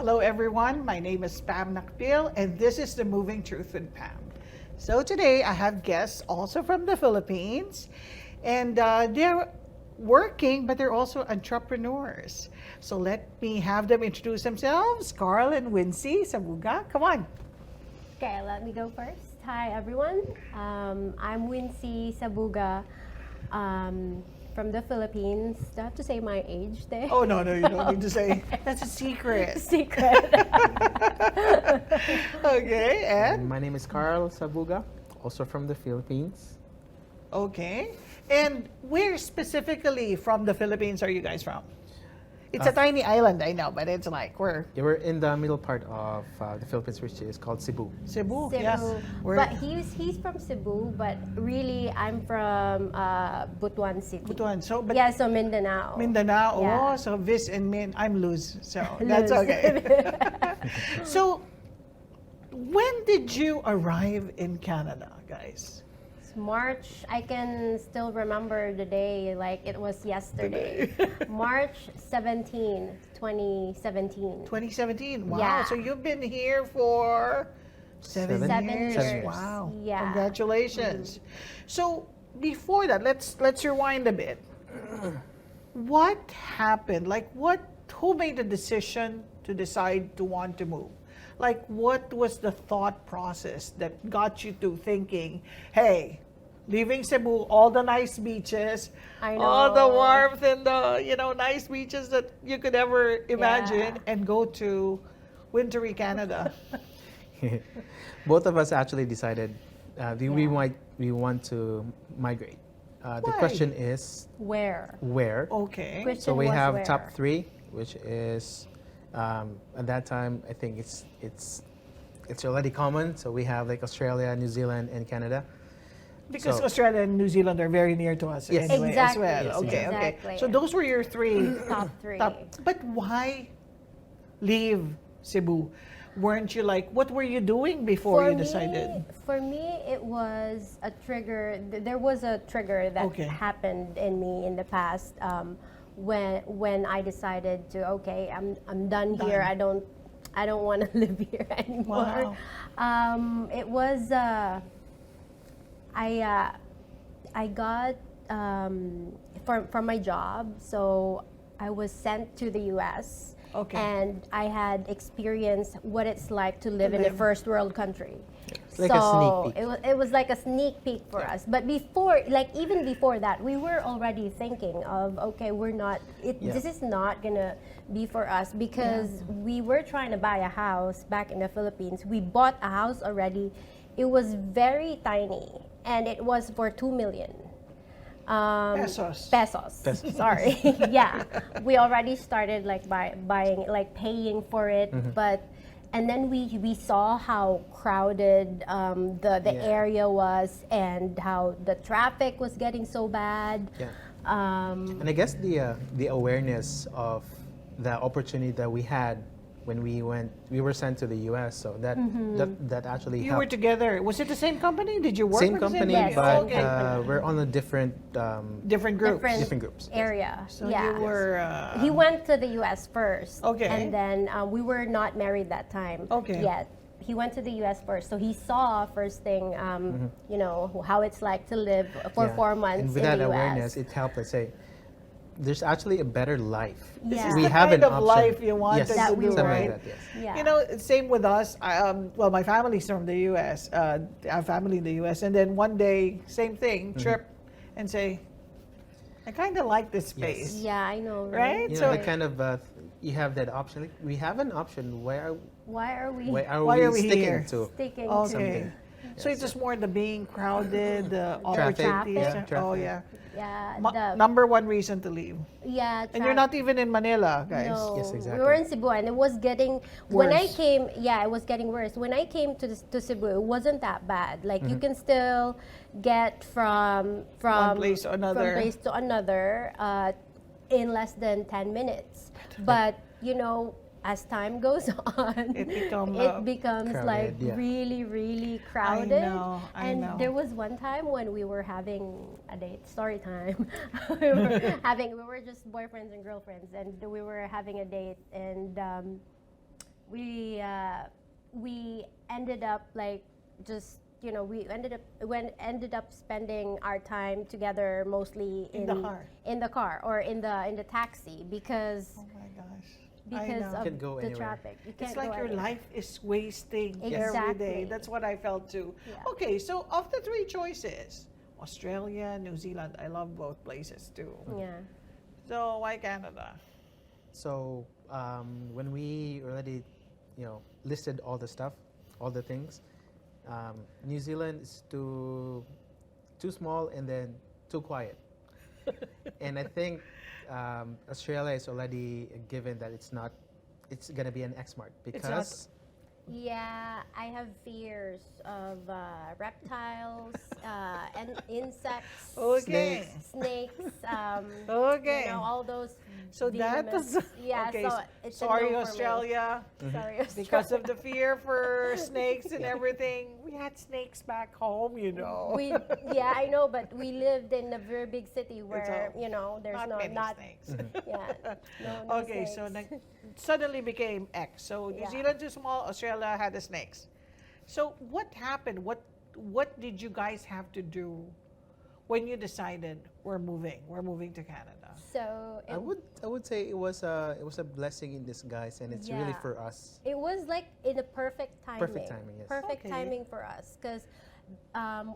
Hello, everyone. My name is Pam Nakpil, and this is The Moving Truth with Pam. So today I have guests also from the Philippines, and they're working, but they're also entrepreneurs. So let me have them introduce themselves. Karl and Wincee Sabuga. Come on. Okay, let me go first. Hi, everyone. I'm Wincee Sabuga from the Philippines. Do I have to say my age there? Oh, no, you don't need to say. That's a secret. Secret. Okay, and? My name is Karl Sabuga, also from the Philippines. Okay. And where specifically from the Philippines are you guys from? It's a tiny island, I know, but it's like where? Yeah, we're in the middle part of the Philippines, which is called Cebu. Cebu, Cebu. yes. But he's from Cebu, but really I'm from Butuan City. Butuan. So, but Yeah, so Mindanao. Mindanao. Yeah. Oh, so Vis and Min. I'm Luz, so Luz. that's okay. So, when did you arrive in Canada, guys? March, I can still remember the day like it was yesterday. March 17, 2017. 2017. Wow. Yeah. So you've been here for seven 7 years. 7 years. Wow. Yeah. Congratulations. So before that, let's rewind a bit. What happened? Like who made the decision to decide to want to move? Like, what was the thought process that got you to thinking, hey, leaving Cebu, all the nice beaches, I all the know. warmth and the nice beaches that you could ever imagine, and go to wintry Canada? Both of us actually decided we Yeah. want to migrate. The Why? question is Where? where. Okay. Question So we was have where? top 3, which is at that time I think it's already common. So we have like Australia, New Zealand, and Canada. Because So- Australia and New Zealand are very near to us Yes. anyway Exactly. as well. Yes, Okay, exactly. okay. So those were your 3 Top 3. But why leave Cebu? Weren't you like, what were you doing before you decided? For me, it was a trigger. There was a trigger that Okay. happened in me in the past when I decided to I'm done here. Done. I don't want to live here anymore. It was I got from my job, so I was sent to the U.S. Okay. And I had experienced what it's like to live in a live. first world country. It's like a sneak peek. It was like a sneak peek for us. But even before that, we were already thinking of, okay, this is not gonna be for us, because we were trying to buy a house back in the Philippines. We bought a house already. It was very tiny, and it was for 2 million. Pesos. Pesos. Sorry. Yeah. We already started like buying, like paying for it, and then we saw how crowded the area was, and how the traffic was getting so bad. Yeah. And I guess the awareness of the opportunity that we had when we were sent to the U.S. So that actually You helped. were together. Was it the same company? Did you work Same with the company, Yes, but same company. we're on a different different groups? Different groups. Area. So yeah. you were. He went to the U.S. first. Okay. And then we were not married that time. Okay. Yet. He went to the U.S. first, so he saw first thing, how it's like to live for Yeah. 4 months And with in that the U.S. awareness, it helped us say, there's actually a better life. This Yeah. is We the have kind an of option. life you wanted Yes, That to we do, were. something right? like that, yes. Yeah. You know, same with us. Well, my family's from the U.S. Our family in the U.S. And then one day, same thing, trip, and say, I kind of like this space. Yeah, I know. Right? You So- know, the kind of you have that option. Like, we have an option. Why are we Why are Why we are we sticking here? to? sticking Okay. to Something. So it's just more the being crowded, the Traffic. opportunities. Traffic. Yeah, Oh, traffic. yeah. yeah, Number one reason to leave. And you're not even in Manila, guys. No, Yes, we exactly. were in Cebu, and it was getting when I Worse. came. Yeah, it was getting worse. When I came to Cebu, it wasn't that bad. Like you can still get from One place to another. from place to another in less than 10 minutes. But as time goes on, It become, it becomes crowded, like yeah. really, really crowded. I and know. there was one time when we were having a date, story time. we were just boyfriends and girlfriends, and we were having a date, and we ended up like just ended up spending our time together mostly In the car. in the car or in the taxi because Oh my gosh. because know. of Can't go the anywhere. traffic. You can't It's like go your anywhere. life is wasting every Exactly. day. That's what I felt too. Yeah. Okay, so of the three choices, Australia, New Zealand, I love both places too. Yeah. So why Canada? So when we already, listed all the stuff, all the things, New Zealand is too small and then too quiet. And I think Australia is already a given that it's gonna be an X mark because Yeah, I have fears of reptiles and insects, Okay. snakes, Okay. all those. So that venomous- was yeah. okay. So it's a sorry, no for me. Australia. Sorry, Because Australia. of the fear for snakes and everything. We had snakes back home, Yeah, I know, but we lived in a very big city where all- there's not many snakes. yeah, no Okay, so snakes. suddenly became X. So New Yeah. Zealand too small, Australia had the snakes. So what happened? What did you guys have to do when you decided we're moving to Canada? So I would say it was a blessing in disguise, and it's really Yeah. for us. it was like in a perfect timing. Perfect timing, yes. Perfect Okay. timing for us because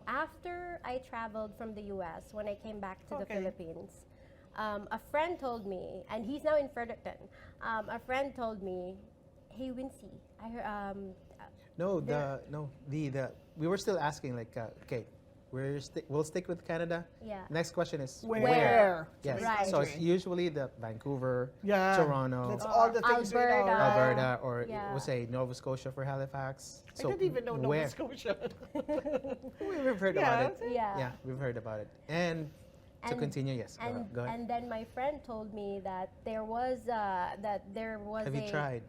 after I traveled from the U.S. when I came back to the Okay. Philippines, a friend told me, and he's now in Fredericton. A friend told me, "Hey, Wincee, I heard." No, There- we were still asking like, okay, we'll stick with Canada. Yeah. Next question is Where? Yes. Right. So it's usually the Vancouver, Yeah. Toronto, That's all the things we know. Alberta. right? Alberta, or Yeah. we'll say Nova Scotia for Halifax. I didn't even know Nova where? Scotia. We've heard Yeah, about it. Yeah. Yeah, we've heard about it. And to And- continue, yes, go ahead. And then my friend told me that there was Have you tried?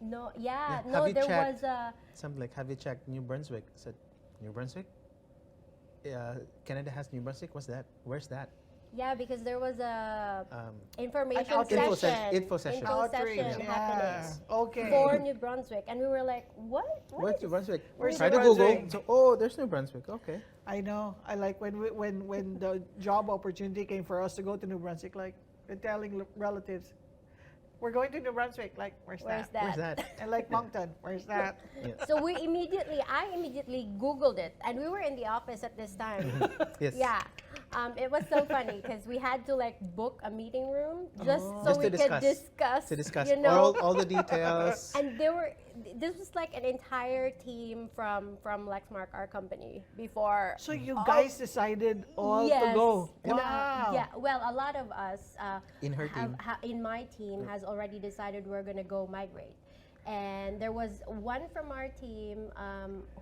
No, Yeah. no, Have you there checked? was a Something like, have you checked New Brunswick? I said, New Brunswick? Canada has New Brunswick? What's that? Where's that? yeah, because there was a Um, information outreach. session, Info session. Outreach. session Yeah. happening Okay. for New Brunswick, and we were like, what? Where's New Brunswick? Where's Try New to Google. Brunswick? So, there's New Brunswick. Okay. I know. I like when the job opportunity came for us to go to New Brunswick. Like we're telling relatives, we're going to New Brunswick. Like where's Where's that? Where's that? And like Moncton, where's that? Yeah. So I immediately Googled it, and we were in the office at this time. Yes. Yeah, it was so funny because we had to like book a meeting room just so Just we to could discuss. discuss. To discuss you know, all the details. and this was like an entire team from Lexmark, our company, before. So you guys decided all to Yes. go. No, Wow. yeah. Well, a lot of us In her team. in my team has already decided we're gonna go migrate, and there was one from our team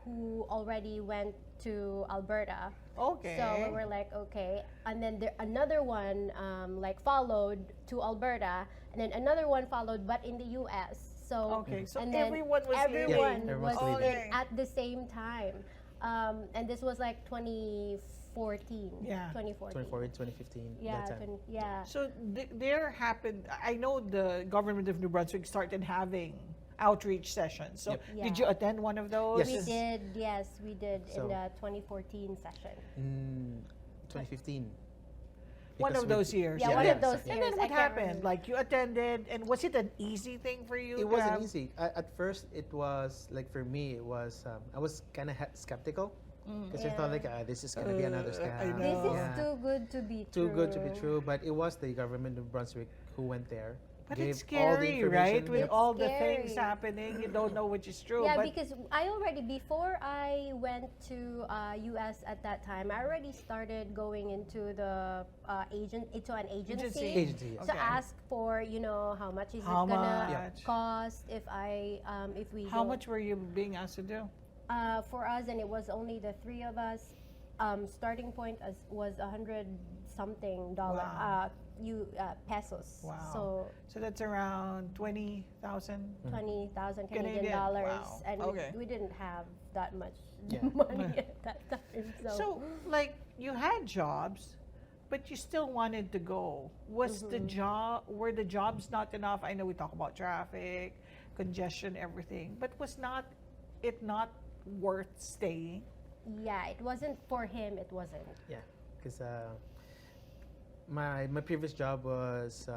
who already went to Alberta. Okay. So we were like, okay, and then another one like followed to Alberta, and then another one followed, but in the U.S. So Okay, so and then everyone was leaving. everyone Yeah, everyone's was leaving. in at the same time, and this was like 2014. Yeah. 2014. 2014, 2015. Yeah, that time. yeah. So there happened. I know the government of New Brunswick started having outreach sessions. So Yep. Yeah. did you attend one of those? Yes. We did, yes, we did So- in the 2014 session. In 2015. One Because of we- those years. Yeah, Yeah, one yeah. of those So- And years. then I what can't happened? remember. Like you attended, and was it an easy thing for you? It to wasn't have- easy. At first, it was like for me, it was I was kind of skeptical because I thought like this is gonna be another I scam. know. This is Yeah. too good to be Too true. good to be true, but it was the government of Brunswick who went there. But gave it's all the scary, right? information. With Yep. all the Scary. things happening, you don't know which is true. Yeah, but because I already, before I went to US at that time, I already started going into the into an agency. Agency, yes. To Okay. ask for, how much is How it gonna much? cost if we how go. much were you being asked to do? For us, and it was only the three of us. Starting point was $100 something Wow. pesos. Wow. So that's around 20,000. 20,000 Canadian. Canadian dollars, Wow. and Okay. we didn't have that much Yeah. money at that time. So, like, you had jobs, but you still wanted to go. Was the Mm-hmm. were the jobs not enough? I know we talk about traffic congestion, everything. But was not it not worth staying? Yeah, it wasn't for him. It wasn't. Yeah, because my previous job was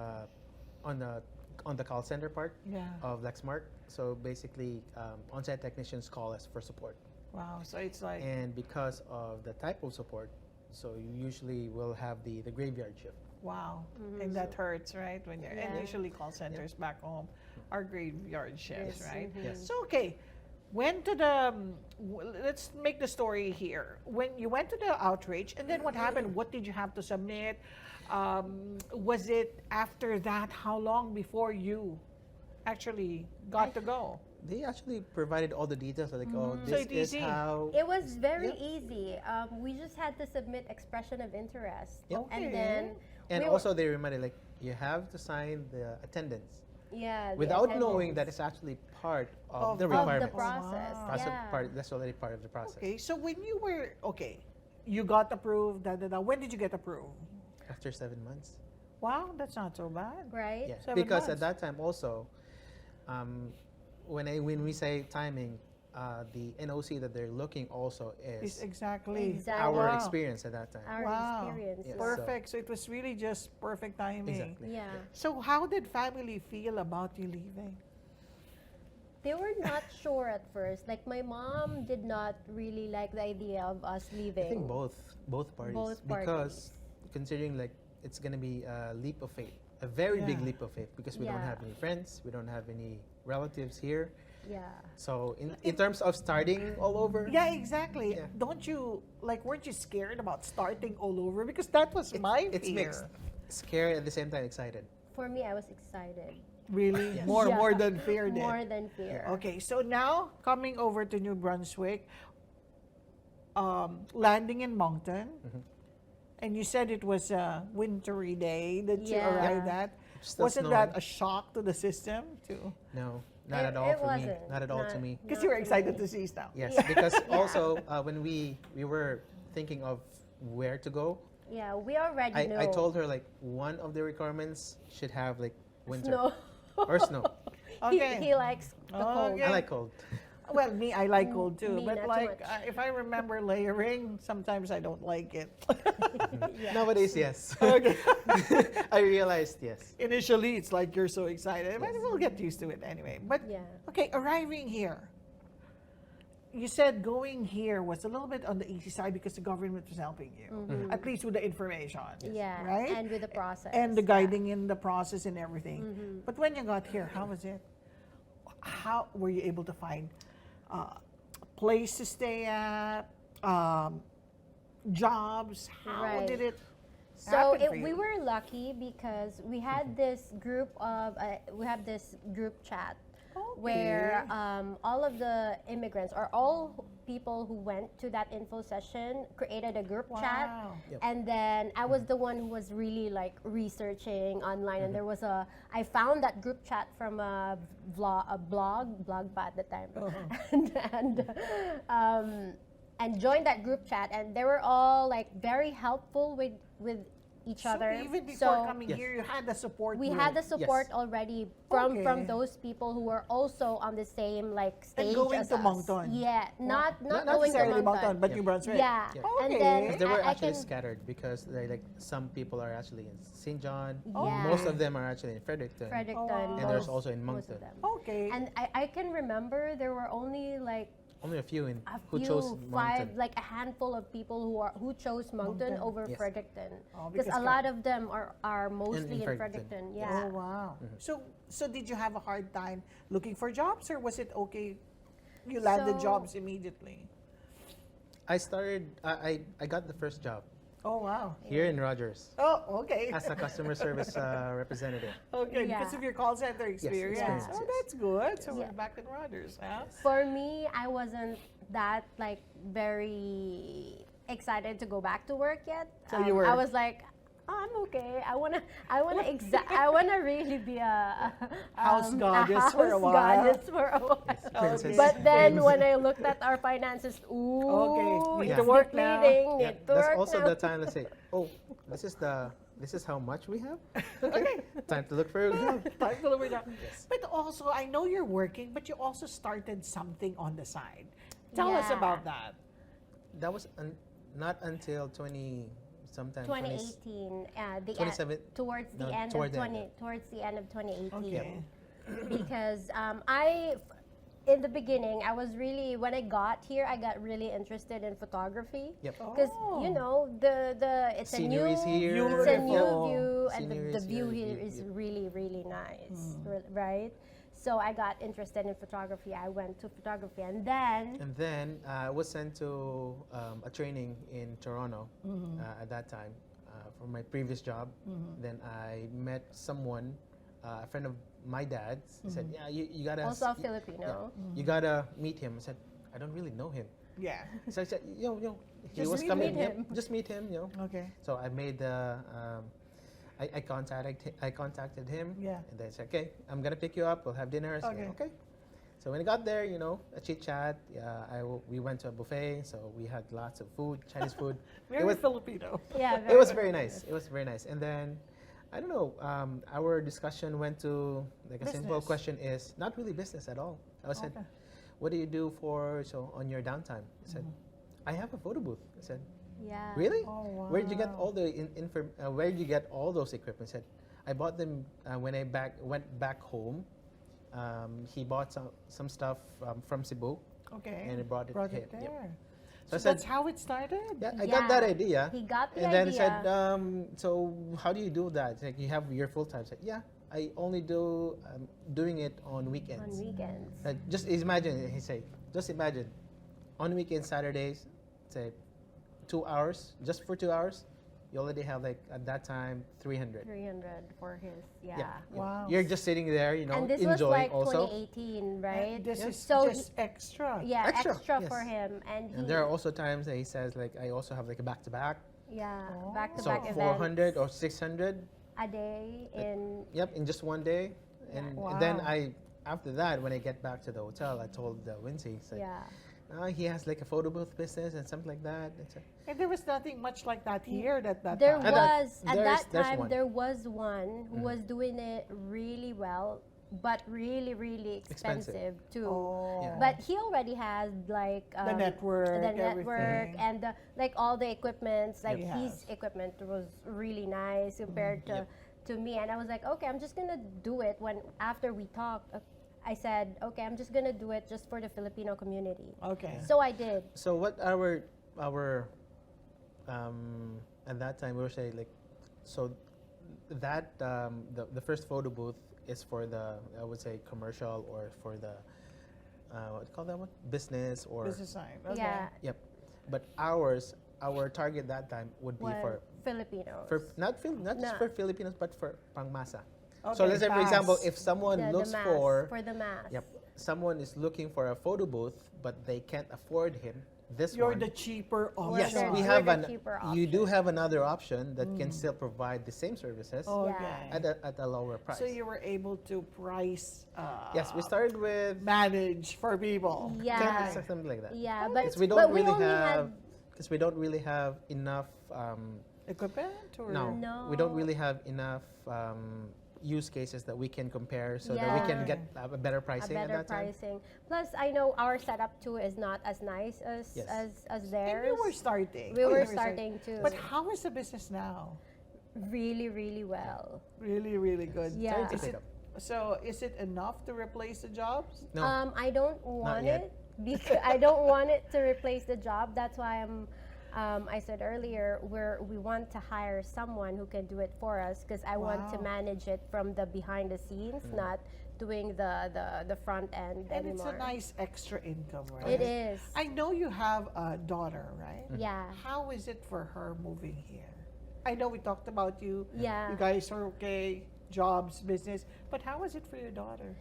on the call center part Yeah. of Lexmark. So basically, on-site technicians call us for support, Wow. So it's like, and because of the type of support, so you usually will have the graveyard shift. wow. Mhm. And that hurts, right? When you're, and Yeah. usually call centers back home are graveyard shifts, Yes. right? Mhm. Yes. So, okay. Went to the, let's make the story here. When you went to the outreach, and then what happened? What did you have to submit? Was it after that? How long before you actually got to go? They actually provided all the details, like, oh, Mhm. So this it's is easy. how. It was very Yeah. easy. We just had to submit expression of interest, Yep. Okay. and then And we were- also, they reminded, like, you have to sign the attendance yeah, the without knowing attendance that it's actually part Of of the the of requirements. the process. Wow. Yeah. That's already part of the process. Okay, so when you were, okay, you got approved, when did you get approved? After 7 months. Wow, that's not so bad. Right. Yeah, 7 because months. at that time also, when we say timing, the NOC that they're looking also It's is exactly. Exactly. our Wow. experience at that time. Our Wow. experience. Yes. yeah. Perfect. So it was really just perfect timing. Exactly. Yeah. So how did family feel about you leaving? They were not sure at first. Like my mom did not really like the idea of us leaving. I think both parties. Both Because considering like it's gonna be a leap of faith, a very big Yeah. leap of faith, because we don't Yeah. have any friends, we don't have any relatives here. Yeah. So in terms of starting all over, Yeah, exactly. Yeah. Don't you, weren't you scared about starting all over? Because that was my it's fear. mixed, scared at the same time, excited. For me, I was excited. Really? Yes. More, Yeah. more than fear then. More than fear. Okay, so now coming over to New Brunswick, landing in Moncton, Mhm. and you said it was a wintry day that you Yeah. arrived at. Still Wasn't snowing. that a shock to the system too? No, not It- at all it for me. wasn't. Not at all to Not- me. Because Not you were to excited me. to see stuff. Yes, Yeah. because Yeah. also when we were thinking of where to go, Yeah, we already know. I told her like one of the requirements should have like winter Snow. or snow. Okay. He likes the cold. Okay. I like cold. Well, me, I like cold too, Me, but not too like much. if I remember layering, sometimes I don't like it. Yeah. Nowadays, yes. Okay. I realized yes. Initially, it's like you're so excited, but Yes. we'll get used to it anyway. But Yeah. okay, arriving here, you said going here was a little bit on the easy side because the government was helping you, Mhm. at least with the information. Yeah. Right? And with the process. And the yeah. guiding in the process and everything. Mhm. But when you got here, how was it? How were you able to find a place to stay at, jobs? How Right. did it So happen for we you? were lucky because we had this group of we have this group chat where all of the immigrants or all people who went to that info session created a group chat. Wow. Yep. And then I was the one who was really like researching online, and there was I found that group chat from a blog at the time, and joined that group chat, and they were all like very helpful with each So other. even before So coming Yes. here, you had the support. we group. had the support Yes. already from Okay. those people who were also on the same like stage going as to us. Moncton. Yeah, not Not going to necessarily Moncton. but Yeah. New Brunswick. Yeah, Yeah. and Okay. then Because they were I actually can, scattered because they like some people are actually in St. John. Yeah. Most of them are actually in Fredericton. Fredericton, Oh, wow. And there's most- also in most of Moncton. them. Okay. And I can remember there were only like Only a few in a who few, chose five, Moncton. like a handful of people who chose Moncton Moncton. over Yes. Fredericton, Oh, because because a lot of them are mostly in Fredericton. Fredericton. Yes. Yeah. Oh wow. So did you have a hard time looking for jobs, or was it okay? You landed So- jobs immediately. I started. I got the first job Oh wow. here in Rogers Oh okay. as a customer service representative. Okay, because Yeah. of your call center experience. experience, Oh, yes. that's good. So Yeah. we're back in Rogers, huh? For me, I wasn't that like very excited to go back to work yet. So you were- I was like, oh, I'm okay. I wanna really be a House goddess a for a house while. goddess for a while. Yes, princess. But then Prince. when I looked at our finances, ooh, Okay, need it's to work now. depleting, Yeah, need to that's work also now. the time. Let's say, oh, this is the this is how much we have. Okay, time to look for a job. Time to look for that. Yes. But also, I know you're working, but you also started something on the side. Tell us Yeah. about that. That was not until 20 sometime 2018, the 27 towards the no, end toward of the 20 end. towards the end of 2018. Okay. Because in the beginning, I was really, when I got here, I got really interested in photography. Yep. Because Oh. you know it's Scenery is a new here. it's a new Beautiful. view, and Scenery the is view here, here view, is yep. really really nice, right? So I got interested in photography. I went to photography, and then And then I was sent to a training in Toronto at that time for my previous job. Then I met someone, a friend of my dad's. He said, "Yeah, you gotta also a you- Filipino. you gotta meet him." I said, "I don't really know him." Yeah. So I said, he Just was meet coming. him. Yep, just meet him. Okay. So I made the. I contacted him. Yeah. And they said, "Okay, I'm gonna pick you up. We'll have dinner." I said, Okay. "Okay." So when I got there, a chit chat. We went to a buffet, so we had lots of food, Chinese food. Very was- Filipino. Yeah, It was very nice. It was very nice. And then, I don't know. Our discussion went to like a simple Business. question is not really business at all. I said, Okay. "What do you do on your downtime?" I said, "I have a photo booth." I said, Yeah. "Really? Oh, Where did you get wow. all the where did you get all those equipment?" I said, "I bought them when I went back home. He bought some stuff from Cebu, Okay. and he brought it here. there. Yep. So, I said, that's how it started? "Yeah, I got that Yeah. idea." He got the And then he idea. said, "So how do you do that? Like you have your full time?" I said, "Yeah, I only doing it on on weekends." weekends. Just imagine, he said, just imagine, on weekends, Saturdays, say 2 hours, just for 2 hours, you already have like at that time 300. 300 for his, yeah. Yeah. Wow. You're just sitting there, And this was enjoying like also. 2018, right? And this Yeah. is So just extra. Yeah, Extra, extra, yes. for him. And And there are also times that he says like I also have like a back to back, yeah, Oh. back to so back 400 events or 600. a day in Yep, in just one day. And Wow. then after that, when I get back to the hotel, I told Wincee, said, yeah. he has like a photo booth business and something like that. And there was nothing much like that here that There time. And was at there's that time one. there was one who was doing it really well, but really really expensive too. Oh. Yeah. But he already has like The network, everything. and like all the equipments. Like He his has. equipment was really nice compared Yep. to me, and I was like, okay, I'm just gonna do it. When after we talked, I said, okay, I'm just gonna do it just for the Filipino community. Okay. So I did. So what our at that time we were saying like, so that the first photo booth is for the, I would say, commercial or for the what do you call that one, business or Business sign. Okay. Yeah, Yep. But our target that time would be well, Filipinos. for not just No. for Filipinos but for pangmasa. Okay, So let's say, for example, fast. if someone the looks mass, for the mass. yep, someone is looking for a photo booth but they can't afford him, this You're one. the cheaper Or Yes, option. we We're have the cheaper you do option. have another option that can still provide the same services Okay. at a lower price. So you were able to price. Yes, we started with manage for people. Yeah. something like that. Yeah, Oh, but Because we but don't we really only have had because we don't really have enough. Equipment or No, we don't really have enough use cases that we can compare so that we can Yeah. get a better a pricing at better that time. pricing. Plus, I know our setup too is not as nice as Yes. as And theirs. you were starting. We You were starting too. But how is the business now? Really, really well. Really, really good. Yeah. Starting to Is pick it, up. so is it enough to replace the jobs? No, I don't want yet. it because I don't want it to replace the job. That's why I said earlier we want to hire someone who can do it for us because I want to Wow. manage it from the behind the scenes, not doing the front end And anymore. it's a nice extra income, right? It is. I know you have a daughter, right? Yeah. How is it for her moving here? I know we talked about you. Yeah. You guys are okay, jobs, business. But how was it for your daughter?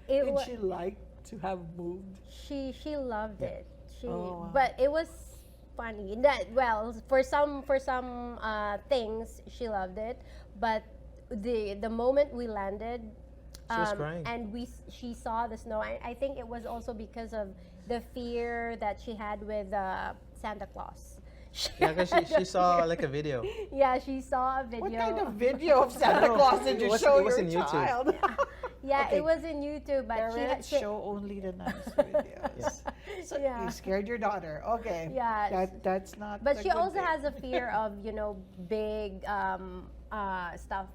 It Did wa- she like to have moved? she loved it. Oh, wow. But it was funny. That well, for some things she loved it, but the moment we landed, She was crying. and she saw the snow. I think it was also because of the fear that she had with Santa Claus. Yeah, because she saw like a video. Yeah, she saw a video. What kind of video of Santa Claus did you It was- show it was your in YouTube. child? Yeah, Okay. it was in YouTube, but Parents she show only the nice videos. Yes. So Yeah. you scared your daughter. Okay. Yeah. That's not. But a she good also thing. has a fear of, big stuff,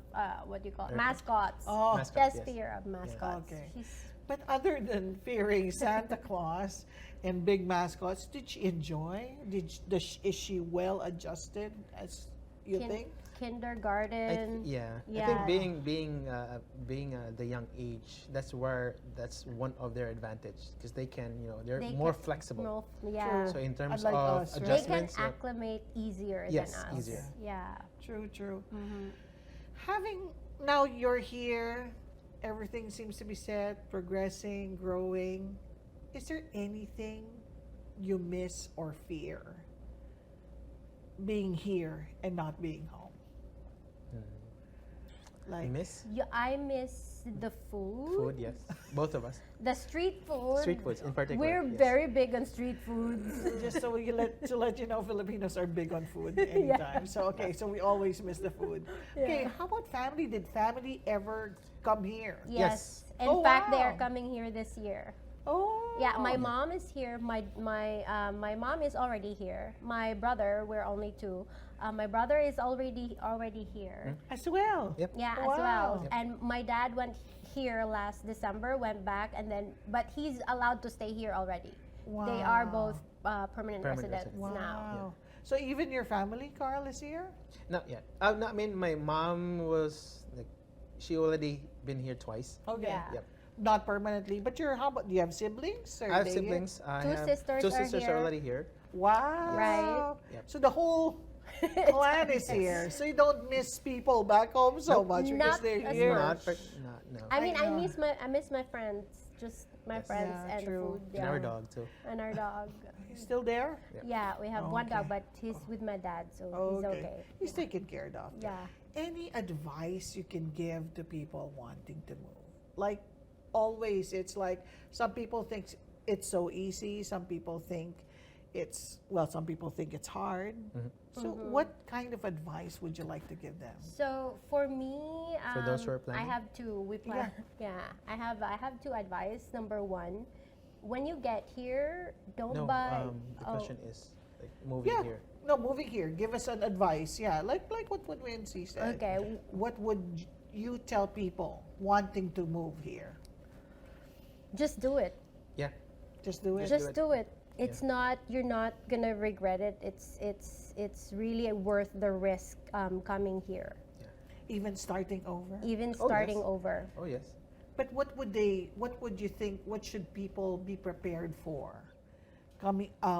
what do you call it? Okay. Mascots. Oh. Mascots, She has yes. fear of mascots. Okay. She's, But other than fearing Santa Claus and big mascots, did she enjoy? Is she well adjusted as you kin- think? kindergarten. I Yeah. think being the young age, that's one of their advantage because they can, they're They more can- flexible. Yeah. So in terms Unlike of us, right? They can adjustments, acclimate easier Yes, than us. easier. Yeah. True. Mm-hmm. Having now you're here, everything seems to be set, progressing, growing. Is there anything you miss or fear being here and not being home? Like miss I miss the food, yes, both of us. The street food. Street foods in particular. We're yes. very big on street foods. just so to let you know, Filipinos are big on food anytime. So okay, so we always miss the food. Okay, Yeah. how about family? Did family ever come here? Yes. In Oh, fact, they wow. are coming here this year. Oh, Yeah, my mom is here. My mom is already here. My brother, we're only two. My brother is already here. as well. Yep. Yeah, as Wow. well. Yep. And my dad went here last December, went back, but he's allowed to stay here already. They are Wow. both permanent Permanent residents residents. now. Wow. So even your family, Carl, is here? Not yet. No, I mean, my mom was like, she already been here twice. Okay. Yeah. Yep. Not permanently, but how about, do you have siblings? Are I have they here? siblings. I Two have sisters two are sisters here. already here. Wow. Right. Yep. So the whole clan is here. So you don't miss people back home so Nope. much because Not they're as here. much. No. I mean, I I know. miss my friends, just my Yes. friends Yeah, and true. food. And our dog too. And our dog. He's still there? Yep. Yeah, we have one dog, Okay. but he's with my dad, so he's Okay. okay. He's taken care of. Yeah. Any advice you can give to people wanting to move? Like always, it's like some people think it's so easy. Some people think some people think it's hard. So what kind of advice would you like to give them? So for me, For those who are I planning? have two. We plan. Yeah, I have two advice. Number one, when you get here, don't No, buy. the question is like moving Yeah. here. No, moving here. Give us an advice. Yeah, like what Wincee said. Okay. What would you tell people wanting to move here? Just do it. Yeah. Just do it. Just do it. It's not. You're not gonna regret it. It's really worth the risk coming here, Even starting over. even Oh, starting yes. over. Oh yes. But what would you think? What should people be prepared for?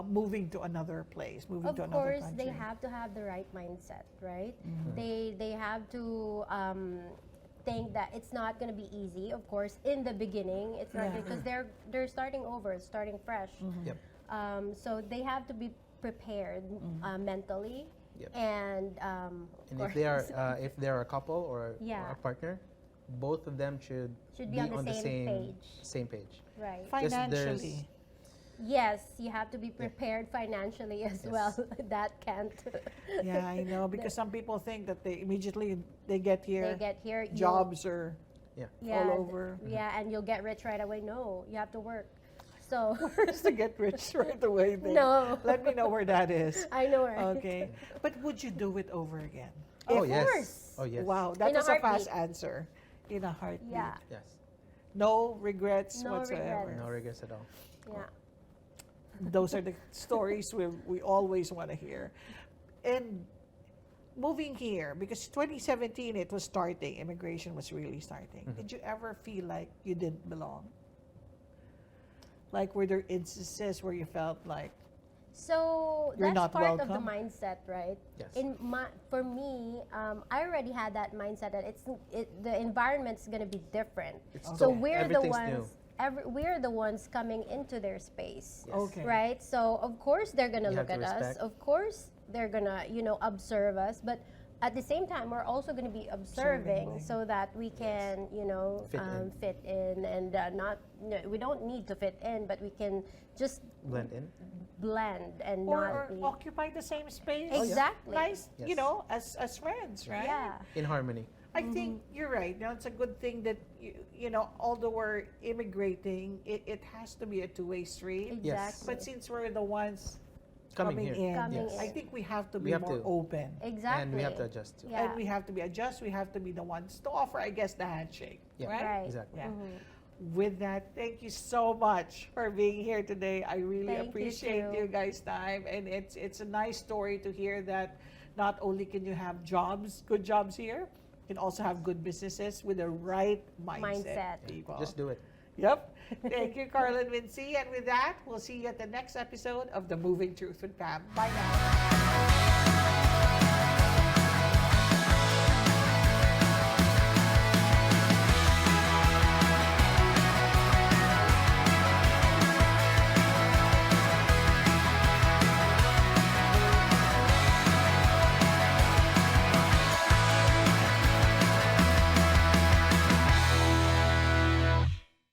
Moving to another place, moving Of to another course, country. they have to have the right mindset, right? Mm-hmm. They have to think that it's not going to be easy. Of course, in the beginning, it's not Yeah. because they're starting over, starting fresh. Yep. So they have to be prepared mentally, Yep. and And if they are if they're a couple or Yeah. a partner, both of them should Should be on the same page. Same page. right. Because Financially. Yes, you have to be prepared financially as Yes. well. That can't. Yeah, I know, because some people think that they immediately they get here, They get here. jobs are Yeah. Yeah, all over. Yeah, and you'll get rich right away. No, you have to work. So Where's to get rich right away? Thing. No. Let me know where that is. I know, right? Okay. But would you do it over again? Oh Of yes. course. Oh yes. Wow, that In a was a fast heartbeat. answer. In a heartbeat. Yeah, Yes. No regrets No whatsoever. regrets. No regrets at all. yeah. Those are the stories we always want to hear. And moving here, because 2017 it was starting, immigration was really starting. Did you ever feel like you didn't belong? Like, were there instances where you felt like, So You're that's not part of the welcome? mindset, right? Yes. For me, I already had that mindset that the environment's gonna be different. It's So new. we're the Everything's ones. new. We're the ones coming into their space. Yes. okay, Right? So of course they're gonna You look have at to us. respect. Of course they're gonna, observe us. But at the same time, we're also going to be observing Observing. so that we can, Fit in. fit in and not. We don't need to fit in, but we can just Blend in. blend and Or, not or be occupy the same space. exactly. Nice, Yes. as friends, right? Yeah. In harmony. I think you're right. Now, it's a good thing that, although we're immigrating, it has to be a two-way street. Yes. Exactly. But since we're the ones Coming coming here. in, Coming Yes. I in. think we have to We be have more to. open. Exactly. And we have to adjust too. Yeah. And we have to be adjust. We have to be the ones to offer, I guess, the handshake. Yeah. Right? Right. Exactly. Yeah. Mhm. With that, thank you so much for being here today. I really Thank you appreciate too. you guys' time, and it's a nice story to hear that not only can you have jobs, good jobs here, you can also have good businesses with the right mindset. Mindset. People. Just do it. Yep. Thank you, Karl and Wincee. And with that, we'll see you at the next episode of The Moving Truth with Pam. Bye now.